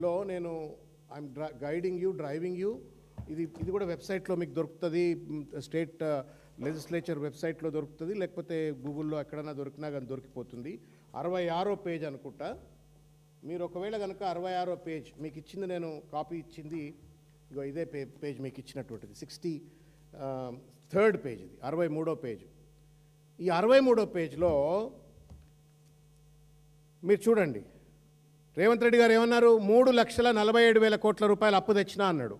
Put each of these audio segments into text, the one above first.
లో నేను I'm guiding you, driving you. ఇది కూడా వెబ్సైట్లో మీకు దొరుకుతుంది, స్టేట్ లెజిస్లేచర్ వెబ్సైట్లో దొరుకుతుంది, లేకపోతే గూగుల్లో ఎక్కడైనా దొరికినా కానీ దొరికిపోతుంది. 66వ పేజ్ అనుకుంటా. మీరు ఒకవేళ కనుక 66వ పేజ్ మీకు ఇచ్చింది, నేను కాపీ ఇచ్చింది ఇగో ఇదే పేజ్ మీకు ఇచ్చినటువంటిది 63rd పేజ్, ఇది 63వ పేజ్. ఈ 63వ పేజ్లో మీరు చూడండి, రేవంత్ రెడ్డి గారు ఏమన్నారు? 3,47,000 కోట్ల రూపాయలు అప్పు తెచ్చినా అన్నాడు.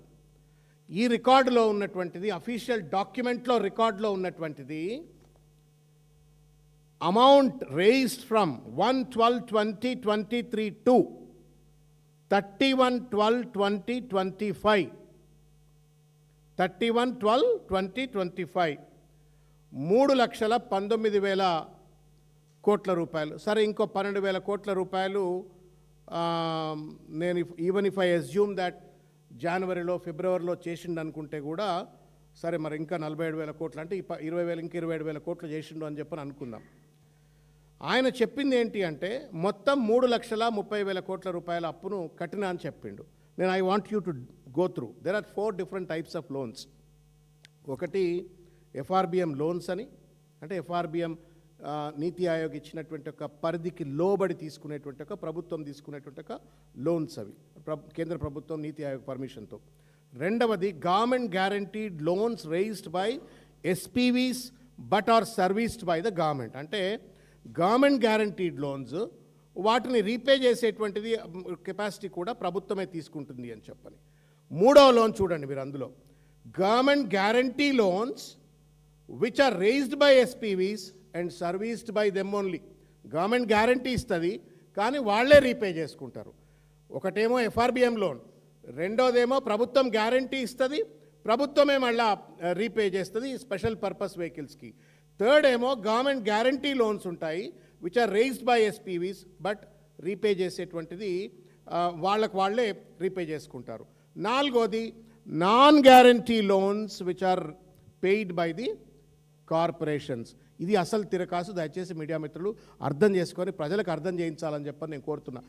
ఈ రికార్డులో ఉన్నటువంటిది, అఫీషియల్ డాక్యుమెంట్లో రికార్డులో ఉన్నటువంటిది, అమౌంట్ రేస్డ్ ఫ్రమ్ 1/12/2023 టు 31/12/2025, 31/12/2025 3,19,000 కోట్ల రూపాయలు. సరే, ఇంకో 12,000 కోట్ల రూపాయలు నేను even if I assume that జనవరిలో ఫిబ్రవరిలో చేసిండు అనుకుంటే కూడా సరే, మరి ఇంకా 47,000 కోట్లు అంటే 20,000 ఇంకా 27,000 కోట్లు చేసిండు అని చెప్పని అనుకుందాం. ఆయన చెప్పింది ఏంటి అంటే మొత్తం 3,30,000 కోట్ల రూపాయల అప్పును కట్టినా అని చెప్పిండు. నేను I want you to go through. There are 4 different types of loans. ఒకటి ఎఫ్ఆర్బిఎం లోన్స్ అని, అంటే ఎఫ్ఆర్బిఎం నీతి ఆయోగ్ ఇచ్చినటువంటి ఒక పరిధికి లోబడి తీసుకునేటువంటి ఒక ప్రభుత్వం తీసుకునేటువంటి ఒక లోన్స్, అవి కేంద్ర ప్రభుత్వం నీతి ఆయోగ్ పర్మిషన్తో. రెండవది government guaranteed loans raised by SPVs but are serviced by the government. అంటే గవర్నమెంట్ గ్యారంటీడ్ లోన్స్, వాటిని రీపే చేసేటువంటిది కెపాసిటీ కూడా ప్రభుత్వమే తీసుకుంటుంది అని చెప్పని. మూడవ లోన్ చూడండి మీరు, అందులో government guarantee loans which are raised by SPVs and serviced by them only. Government guarantee ఇస్తుంది కానీ వాళ్ళే రీపే చేసుకుంటారు. ఒకటేమో ఎఫ్ఆర్బిఎం లోన్, రెండోదేమో ప్రభుత్వం గ్యారంటీ ఇస్తుంది, ప్రభుత్వమే మళ్ళా రీపే చేస్తుంది స్పెషల్ పర్పస్ వెహికల్స్కి. థర్డ్ ఏమో గవర్నమెంట్ గ్యారంటీ లోన్స్ ఉంటాయి which are raised by SPVs but repay చేసేటువంటిది వాళ్ళకు వాళ్ళే రీపే చేసుకుంటారు. నాలుగోది non guarantee loans which are paid by the corporations. ఇది అసలు తిరకాసు. దయచేసి మీడియా మిత్రులు అర్థం చేసుకొని ప్రజలకు అర్థం చేయించాలని చెప్పని నేను కోరుతున్నా.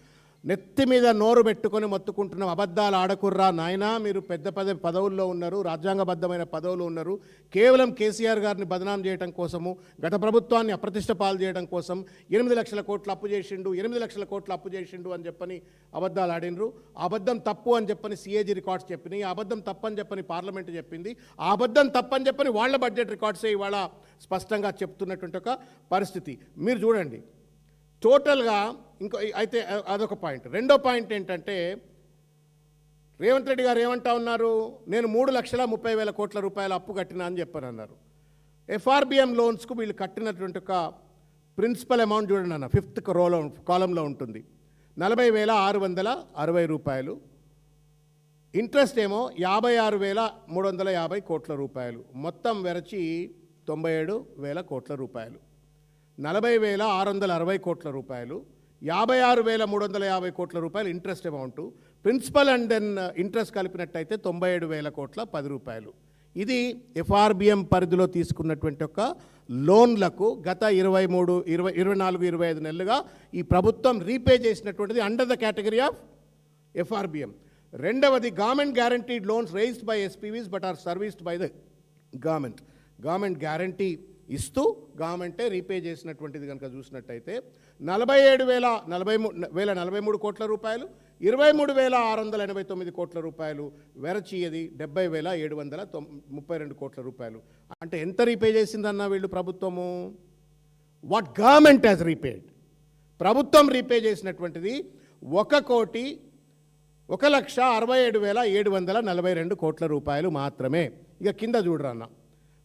నెత్తి మీద నోరు పెట్టుకొని మొత్తుకుంటున్న అబద్ధాలు ఆడకుర్రా నాయనా. మీరు పెద్ద పదవుల్లో ఉన్నారు, రాజ్యాంగబద్ధమైన పదవులు ఉన్నారు. కేవలం కేసీఆర్ గారిని బదనాం చేయడం కోసము, గత ప్రభుత్వాన్ని అప్రతిష్ట పాలు చేయడం కోసం 8 లక్షల కోట్లు అప్పు చేసిండు, 8 లక్షల కోట్లు అప్పు చేసిండు అని చెప్పని అబద్ధాలు ఆడినరు. ఆ అబద్ధం తప్పు అని చెప్పని సిఏజీ రికార్డ్స్ చెప్పినాయి, ఆ అబద్ధం తప్పని చెప్పని పార్లమెంట్ చెప్పింది, ఆ అబద్ధం తప్పని చెప్పని వాళ్ళ బడ్జెట్ రికార్డ్సే ఇవాళ స్పష్టంగా చెప్తున్నటువంటి ఒక పరిస్థితి మీరు చూడండి. టోటల్గా ఇంకో అయితే అదొక పాయింట్. రెండో పాయింట్ ఏంటంటే రేవంత్ రెడ్డి గారు ఏమంటా ఉన్నారు? నేను 3,30,000 కోట్ల రూపాయల అప్పు కట్టినా అని చెప్పని అన్నారు. ఎఫ్ఆర్బిఎం లోన్స్కు వీళ్ళు కట్టినటువంటి ఒక ప్రిన్సిపల్ అమౌంట్ చూడండి అన్న, 5th కాలంలో ఉంటుంది, 40,660 రూపాయలు. ఇంట్రెస్ట్ ఏమో 56,350 కోట్ల రూపాయలు. మొత్తం వెరచి 97,000 కోట్ల రూపాయలు. 40,660 కోట్ల రూపాయలు, 56,350 కోట్ల రూపాయలు interest amount. Principal and then interest కలిపినట్టయితే 97,000 కోట్ల 10 రూపాయలు. ఇది ఎఫ్ఆర్బిఎం పరిధిలో తీసుకున్నటువంటి ఒక లోన్లకు గత 24, 25 నెలలుగా ఈ ప్రభుత్వం రీపే చేసినటువంటిది under the category of FRBM. రెండవది government guaranteed loans raised by SPVs but are serviced by the government. Government guarantee ఇస్తూ గవర్నమెంటే రీపే చేసినటువంటిది కనుక చూసినట్టయితే 47,043 కోట్ల రూపాయలు, 23,689 కోట్ల రూపాయలు వెరచి అది 70,732 కోట్ల రూపాయలు. అంటే ఎంత రీపే చేసిందన్న వీళ్ళు ప్రభుత్వము? What government has repaid. ప్రభుత్వం రీపే చేసినటువంటిది 1,67,742 కోట్ల రూపాయలు మాత్రమే. ఇక కింద చూడరన్న,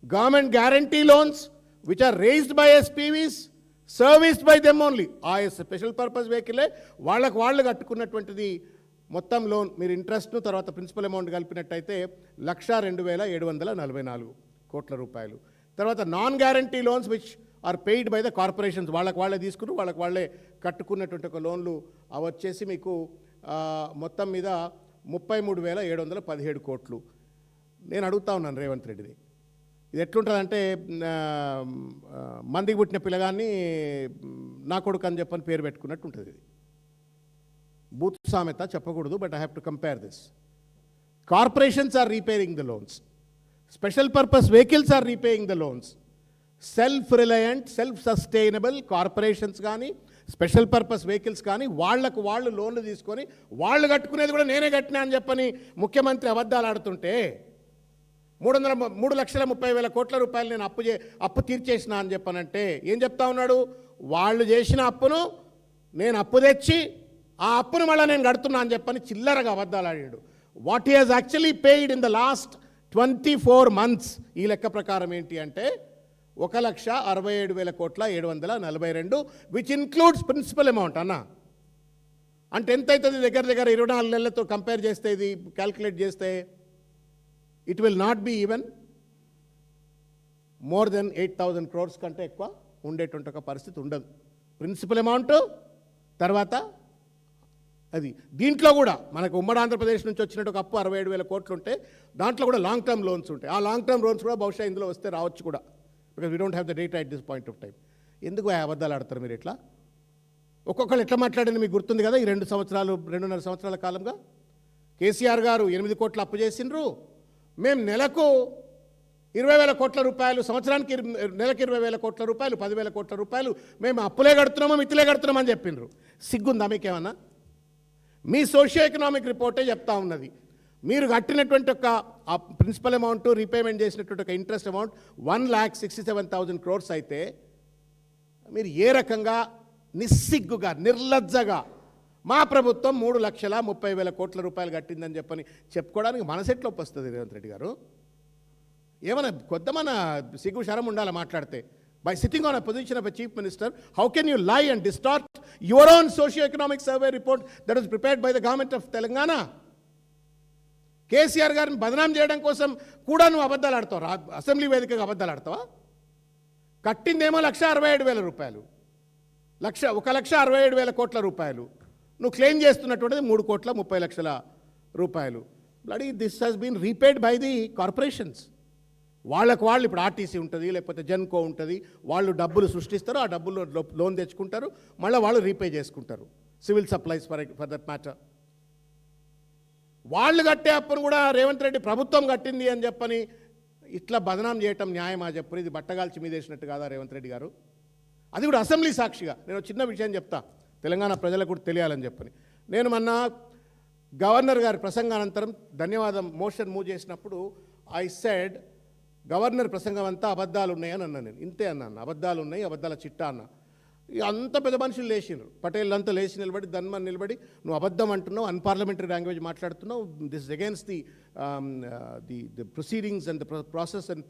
government guarantee loans which are raised by SPVs serviced by them only. ఆ స్పెషల్ పర్పస్ వెహికలే వాళ్ళకు వాళ్ళు కట్టుకున్నటువంటిది మొత్తం లోన్. మీరు ఇంట్రెస్ట్ను తర్వాత ప్రిన్సిపల్ అమౌంట్ కలిపినట్టయితే 1,02,744 కోట్ల రూపాయలు. తర్వాత non guarantee loans which are paid by the corporations, వాళ్ళకు వాళ్ళే తీసుకుని వాళ్ళకు వాళ్ళే కట్టుకున్నటువంటి ఒక లోన్లు అవి వచ్చేసి మీకు మొత్తం మీద 33,717 కోట్లు. నేను అడుగుతా ఉన్నాను రేవంత్ రెడ్డిని, ఇది ఎట్లుంటుందంటే మందికి పుట్టిన పిల్లగాన్ని నా కొడుకు అని చెప్పని పేరు పెట్టుకున్నట్టు ఉంటుంది. ఇది బూత్ సామెత చెప్పకూడదు, but I have to compare this. Corporations are repaying the loans, special purpose vehicles are repaying the loans. Self reliant, self sustainable corporations కానీ స్పెషల్ పర్పస్ వెహికల్స్ కానీ వాళ్లకు వాళ్ళు లోన్లు తీసుకొని వాళ్ళు కట్టుకునేది కూడా నేనే కట్టినా అని చెప్పని ముఖ్యమంత్రి అబద్ధాలు ఆడుతుంటే 3,30,000 కోట్ల రూపాయలు నేను అప్పు తీర్చేసిన అని చెప్పనంటే ఏం చెప్తా ఉన్నాడు? వాళ్ళు చేసిన అప్పును నేను అప్పు తెచ్చి ఆ అప్పును మళ్ళీ నేను కడుతున్నా అని చెప్పని చిల్లరగా అబద్ధాలు ఆడాడు. What he has actually paid in the last 24 months ఈ లెక్క ప్రకారం ఏంటి అంటే 1,67,742, విచ్ ఇన్క్లూడ్స్ ప్రిన్సిపల్ అమౌంట్ అన్న. అంటే ఎంత అవుతుంది? దగ్గర 24 నెలలతో కంపేర్ చేస్తే, ఇది క్యాల్కులేట్ చేస్తే it will not be even more than 8,000 crores కంటే ఎక్కువ ఉండేటువంటి ఒక పరిస్థితి ఉండదు. ప్రిన్సిపల్ అమౌంట్ తర్వాత అది. దీంట్లో కూడా మనకు ఉమ్మడి ఆంధ్రప్రదేశ్ నుంచి వచ్చినట్టు ఒక అప్పు 67,000 కోట్లు ఉంటే దాంట్లో కూడా లాంగ్ టర్మ్ లోన్స్ ఉంటాయి. ఆ లాంగ్ టర్మ్ లోన్స్ కూడా బహుశా ఇందులో వస్తే రావచ్చు కూడా, because we don't have the data at this point of time. ఎందుకు అబద్ధాలు ఆడతారు మీరు ఇట్లా? ఒక్కొక్కరు ఎట్లా మాట్లాడింది మీకు గుర్తుంది కదా. ఈ 2.5 సంవత్సరాల కాలంగా కేసీఆర్ గారు 8 కోట్ల అప్పు చేసిండ్రు, మేము నెలకు 20,000 కోట్ల రూపాయలు, సంవత్సరానికి నెలకు 20,000 కోట్ల రూపాయలు, 10,000 కోట్ల రూపాయలు మేము అప్పులే కడుతున్నామో మిత్తులే కడుతున్నామని చెప్పిండ్రు. సిగ్గుందా మీకేమన్నా? మీ సోషియో ఎకనామిక్ రిపోర్టే చెప్తా ఉన్నది. మీరు కట్టినటువంటి ఒక ప్రిన్సిపల్ అమౌంట్, రీపేమెంట్ చేసినటువంటి ఒక ఇంట్రెస్ట్ అమౌంట్ 1,67,000 crores అయితే మీరు ఏ రకంగా నిస్సిగ్గుగా, నిర్లజ్జగా మా ప్రభుత్వం 3,30,000 కోట్ల రూపాయలు కట్టిందని చెప్పని చెప్పుకోవడానికి మనసెట్లో వస్తుంది రేవంత్ రెడ్డి గారు? ఏమైనా కొత్త మన సిగ్గు శరం ఉండాలి మాట్లాడితే. By sitting on a position of a chief minister, how can you లై and distort your own socio economic survey report that was prepared by the government of Telangana? KCR గారిని బదనాం చేయడం కోసం కూడా నువ్వు అబద్ధాలు ఆడతావు, అసెంబ్లీ వేదికగా అబద్ధాలు ఆడతావా? కట్టిందేమో 1,67,000 రూపాయలు, 1,67,000 కోట్ల రూపాయలు. నువ్వు క్లెయిమ్ చేస్తున్నటువంటిది 3,30,00,000 రూపాయలు. Bloody this has been repaid by the corporations. వాళ్ళకు వాళ్ళు ఇప్పుడు ఆర్టీసీ ఉంటుంది, లేకపోతే జెన్కో ఉంటుంది, వాళ్ళు డబ్బులు సృష్టిస్తారు, ఆ డబ్బులు లోన్ తెచ్చుకుంటారు, మళ్ళీ వాళ్ళు రీపే చేసుకుంటారు. Civil supplies for that matter. వాళ్ళు కట్టే అప్పును కూడా రేవంత్ రెడ్డి ప్రభుత్వం కట్టింది అని చెప్పని ఇట్లా బదనాం చేయటం న్యాయమా చెప్పని? ఇది బట్టగాల్చి మీద వేసినట్టు కాదా రేవంత్ రెడ్డి గారు? అది కూడా అసెంబ్లీ సాక్షిగా. నేను చిన్న విషయం చెప్తా, తెలంగాణ ప్రజలకు కూడా తెలియాలని చెప్పని. నేను మొన్న గవర్నర్ గారి ప్రసంగానంతరం ధన్యవాదం మోషన్ మూవ్ చేసినప్పుడు ఐ సెడ్ గవర్నర్ ప్రసంగం అంతా అబద్ధాలు ఉన్నాయని అన్నా. నేను ఇంతే అన్నాను, అబద్ధాలు ఉన్నాయి, అబద్ధాల చిట్టా అన్నా. అంత పెద్ద మనుషులు లేచినారు, పటేల్ అంతా లేచి నిలబడి, ధన్మన్ నిలబడి, నువ్వు అబద్ధం అంటున్నావు, అన్పార్లమెంటరీ లాంగ్వేజ్ మాట్లాడుతున్నావు, this is against the proceedings and the process and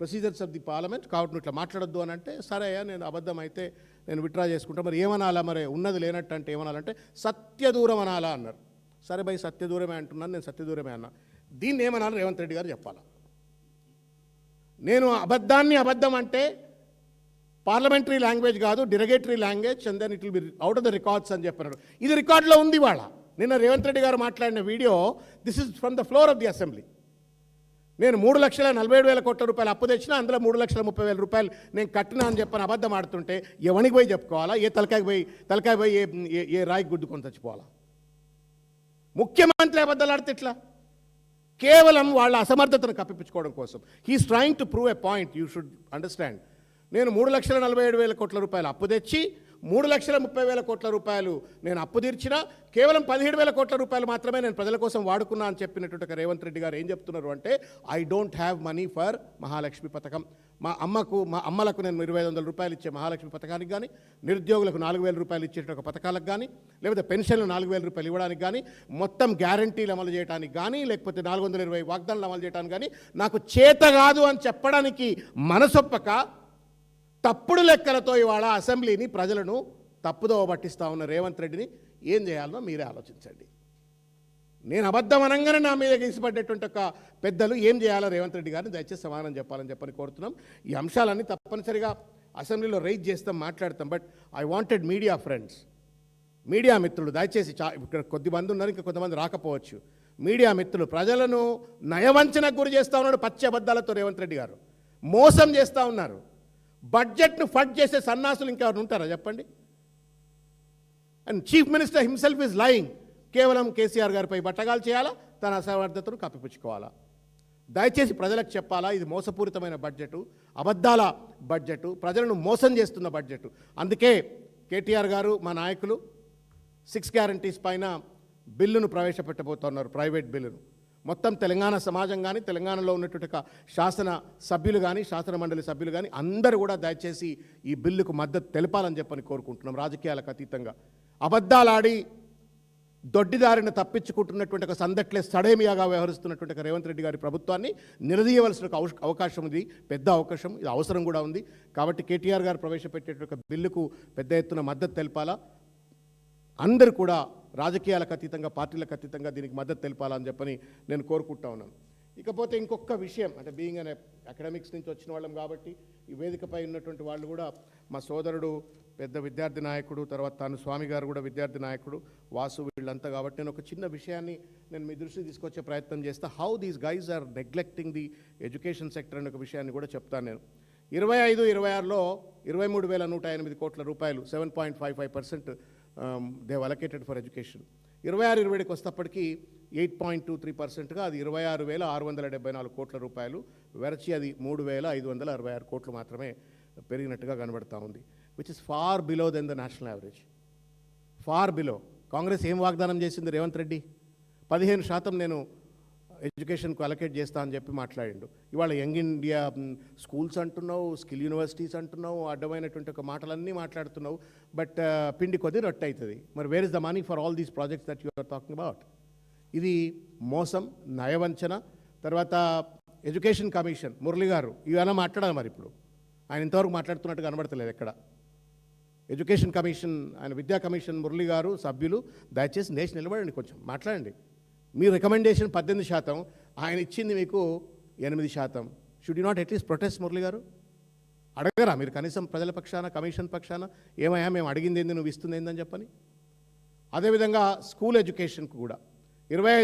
procedures of the parliament, కాబట్టి నువ్వు ఇట్లా మాట్లాడొద్దు అని అంటే, సరే అయ్యా నేను అబద్ధం అయితే నేను విత్డ్రా చేసుకుంటా, మరి ఏమనాలా, మరి ఉన్నది లేనట్టు అంటే ఏమనాలంటే సత్యదూరం అనాలా అన్నారు. సరే భయ్ సత్యదూరమే అంటున్నాను, నేను సత్యదూరమే అన్నా. దీన్ని ఏమనాలి రేవంత్ రెడ్డి గారు చెప్పాలా? నేను అబద్ధాన్ని అబద్ధం అంటే పార్లమెంటరీ లాంగ్వేజ్ కాదు, derogatory language, and then it will be out of the records అని చెప్పారు. ఇది రికార్డులో ఉంది వాళ్ళ. నిన్న రేవంత్ రెడ్డి గారు మాట్లాడిన video, this is from the floor of the assembly. నేను 3,47,000 కోట్ల రూపాయలు అప్పు తెచ్చినా, అందులో 3,30,000 రూపాయలు నేను కట్టినా అని చెప్పని అబద్ధం ఆడుతుంటే ఎవరికి పోయి చెప్పుకోవాలా? ఏ తలకాయ పోయి ఏ రాయి గుద్దుకొని చచ్చిపోవాలా? ముఖ్యమంత్రి అబద్ధాలు ఆడితే ఇట్లా కేవలం వాళ్ళ అసమర్థతను కప్పిపుచ్చుకోవడం కోసం. He's trying to prove a point, you should understand. నేను 3,47,000 కోట్ల రూపాయలు అప్పు తెచ్చి 3,30,000 కోట్ల రూపాయలు నేను అప్పు తీర్చినా, కేవలం 17,000 కోట్ల రూపాయలు మాత్రమే నేను ప్రజల కోసం వాడుకున్నా అని చెప్పినటువంటి రేవంత్ రెడ్డి గారు ఏం చెప్తున్నారు అంటే, I don't have money for Mahalakshmi పథకం. మా అమ్మలకు నేను 2,500 రూపాయలు ఇచ్చే మహాలక్ష్మి పథకానికి కానీ, నిరుద్యోగులకు 4,000 రూపాయలు ఇచ్చే ఒక పథకాలకు కానీ, లేకపోతే పెన్షన్లు 4,000 రూపాయలు ఇవ్వడానికి కానీ, మొత్తం గ్యారంటీలు అమలు చేయడానికి కానీ, లేకపోతే 420 వాగ్దానాలు అమలు చేయడానికి కానీ నాకు చేత కాదు అని చెప్పడానికి మనసొప్పక తప్పుడు లెక్కలతో ఇవాళ అసెంబ్లీని, ప్రజలను తప్పుదోవ పట్టిస్తూ ఉన్న రేవంత్ రెడ్డిని ఏం చేయాలనో మీరే ఆలోచించండి. నేను అబద్ధం అనగానే నా మీద గీసిపడ్డేటువంటి ఒక పెద్దలు ఏం చేయాలో రేవంత్ రెడ్డి గారిని దయచేసి సమాధానం చెప్పాలని చెప్పని కోరుతున్నాం. ఈ అంశాలన్నీ తప్పనిసరిగా అసెంబ్లీలో రైజ్ చేస్తాం, మాట్లాడతాం. But I wanted media friends, media మిత్రులు దయచేసి, ఇక్కడ కొద్దిమంది ఉన్నారు, ఇంకా కొంతమంది రాకపోవచ్చు. మీడియా మిత్రులు, ప్రజలను నయవంచనకు గురి చేస్తూ ఉన్నాడు పచ్చి అబద్ధాలతో రేవంత్ రెడ్డి గారు. మోసం చేస్తూ ఉన్నారు. బడ్జెట్ను ఫండ్ చేసే సన్నాసులు ఇంకెవరు ఉంటారా చెప్పండి? And chief minister himself is lying. కేవలం కేసీఆర్ గారిపై బట్టగాలు చేయాలా, తన అసమర్థతను కప్పిపుచ్చుకోవాలా. దయచేసి ప్రజలకు చెప్పాలా, ఇది మోసపూరితమైన బడ్జెటు, అబద్ధాల బడ్జెటు, ప్రజలను మోసం చేస్తున్న బడ్జెటు. అందుకే కేటీఆర్ గారు మా నాయకులు 6 గ్యారంటీస్ పైన బిల్లును ప్రవేశపెట్టబోతున్నారు, ప్రైవేట్ బిల్లును. మొత్తం తెలంగాణ సమాజం కానీ, తెలంగాణలో ఉన్నటువంటి శాసన సభ్యులు కానీ, శాసన మండలి సభ్యులు కానీ అందరూ కూడా దయచేసి ఈ బిల్లుకు మద్దతు తెలపాలని చెప్పని కోరుకుంటున్నాం. రాజకీయాలకు అతీతంగా అబద్ధాలాడి దొడ్డిదారిని తప్పించుకుంటున్నటువంటి ఒక సందట్లే సడేమియాగా వ్యవహరిస్తున్నటువంటి ఒక రేవంత్ రెడ్డి గారి ప్రభుత్వాన్ని నిలదీయవలసిన ఒక అవకాశం ఉంది, పెద్ద అవకాశం, ఇది అవసరం కూడా ఉంది. కాబట్టి కేటీఆర్ గారు ప్రవేశపెట్టేటువంటి బిల్లుకు పెద్ద ఎత్తున మద్దతు తెలపాలా. అందరూ కూడా రాజకీయాలకు అతీతంగా, పార్టీలకు అతీతంగా దీనికి మద్దతు తెలపాలని చెప్పని నేను కోరుకుంటా ఉన్నాను. ఇకపోతే ఇంకొక విషయం, అంటే బీయింగ్ అనే అకాడమిక్స్ నుంచి వచ్చిన వాళ్ళం కాబట్టి ఈ వేదికపై ఉన్నటువంటి వాళ్ళు కూడా మా సోదరుడు పెద్ద విద్యార్థి నాయకుడు, తర్వాత తాను స్వామి గారు కూడా విద్యార్థి నాయకుడు, వాసు, వీళ్ళంతా. కాబట్టి నేను ఒక చిన్న విషయాన్ని నేను మీ దృష్టికి తీసుకొచ్చే ప్రయత్నం చేస్తా. How these guys are neglecting the education sector అనే ఒక విషయాన్ని కూడా చెప్తాను నేను. 25-26లో 23,108 కోట్ల రూపాయలు, 7.55% దే అలొకేటెడ్ ఫర్ ఎడ్యుకేషన్. 26-27కి వస్తప్పటికీ 8.23%గా అది 26,674 కోట్ల రూపాయలు వెరచి అది 3,566 కోట్లు మాత్రమే పెరిగినట్టుగా కనబడతా ఉంది, which is far below than the national average, far below. Congress ఏం వాగ్దానం చేసింది రేవంత్ రెడ్డి? 15% నేను ఎడ్యుకేషన్కు అలొకేట్ చేస్తా అని చెప్పి మాట్లాడిండు. ఇవాళ యంగ్ ఇండియా స్కూల్స్ అంటున్నావు, స్కిల్ యూనివర్సిటీస్ అంటున్నావు, అడ్డమైనటువంటి ఒక మాటలన్నీ మాట్లాడుతున్నావు. బట్ పిండి కొద్ది రొట్టె అవుతుంది. మరి where is the money for all these projects that you are talking about? ఇది మోసం, నయవంచన. తర్వాత ఎడ్యుకేషన్ కమిషన్ మురళి గారు ఇవన్నీ మాట్లాడాలి. మరి ఇప్పుడు ఆయన ఇంతవరకు మాట్లాడుతున్నట్టు కనబడతలేదు ఎక్కడ. ఎడ్యుకేషన్ కమిషన్, ఆయన విద్యా కమిషన్ మురళి గారు సభ్యులు దయచేసి లేచి నిలబడండి, కొంచెం మాట్లాడండి. మీ రికమెండేషన్ 18%, ఆయన ఇచ్చింది మీకు 8%. Should you not at least protest Murali గారు? అడగరా మీరు కనీసం ప్రజల పక్షాన, కమిషన్ పక్షాన, ఏమయ్యా మేము అడిగింది ఏంది, నువ్వు ఇస్తుంది ఏందని చెప్పని? అదేవిధంగా స్కూల్ ఎడ్యుకేషన్కు కూడా 25